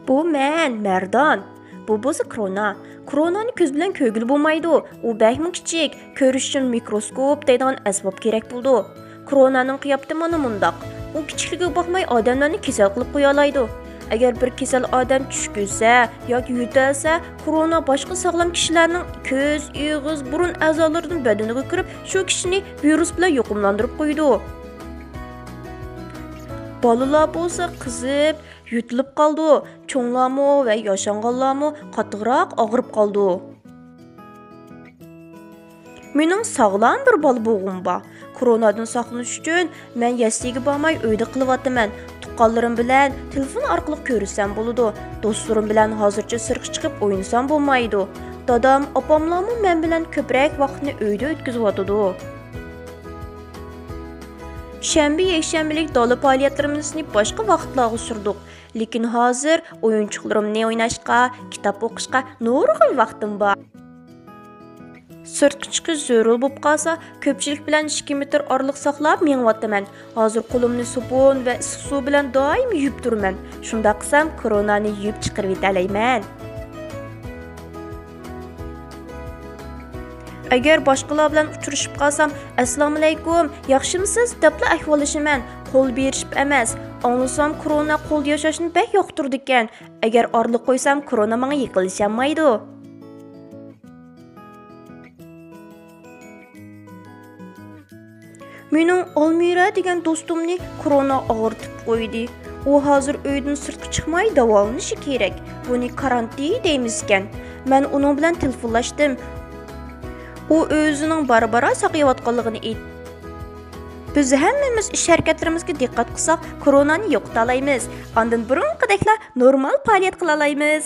Bu men, Merdan. Bu bo'lsa Krona. Kronani ko'z bilan ko'rgili bo'lmaydi. U bakmi kichik, ko'rish uchun mikroskop deydigan asbob kerak bo'ldi. Kronaning qiyofati mana bundoq. U kichikligiga bakmay odamlarni kasal qilib qo'ya oladi. Agar bir kasal odam tush ko'rsa yoki yo'talsa, Krona boshqa sog'lom kishilarning ko'z, og'iz, burun a'zolaridan badaniga kirib, shu kishini virus bilan yuqumlantirib qo'ydi. Bolalar bo'lsa qizib, yutilib qoldi. Cho'nglarmi va yoshanganlarmi qattiqroq og'rib qoldi. Mening sog'lom bir bola bo'g'im bor. Koronadan saqlanish uchun men yasiga bormay uyda qilyapman. Tuqqanlarim bilan telefon orqali ko'rsam bo'ladi. Do'stlarim bilan hozircha sirtga chiqib o'ynasam bo'lmaydi. Dadam, opamlarmi men bilan ko'proq vaqtni uyda o'tkazib Şənbə yakshanbalik dala faoliyatlarimizni boshqa vaqtlarga surdik. Lekin hozir o'yinchiqlarimni o'ynashga, kitob o'qishga nurg'un vaqtim bor. Sirtga chiqish zarur bo'lib qolsa, ko'pchilik bilan 2 metr oraliq saqlab menyapman. Hozir qo'limni sabun va issiq suv bilan doim yuvib turaman. Shunda qilsam, koronani yuvib chiqarib yetalayman. Agar boshqalar bilan uchrashib qolsam, "Assalomu alaykum, yaxshimisiz?" debla ahvollashaman. Qo'l berishib emas. Anglasam, korona qo'l yashashni bek yoqtirdi ekan. Agar orliq qo'ysam, korona menga yiqilishamaydi. Mening Olmira degan do'stimni korona og'irtib qo'ydi. U hozir uydan sirtga chiqmay davolanishi kerak. Buni karantin deymiz ekan. Men uning bilan telefonlashdim. U o'zining barbara saqlayotganligini aytdi. Biz hammamiz ish harakatlarimizga diqqat qilsak, koronani yo'qota olamiz. Ondan burunqideklar normal faoliyat qila olamiz.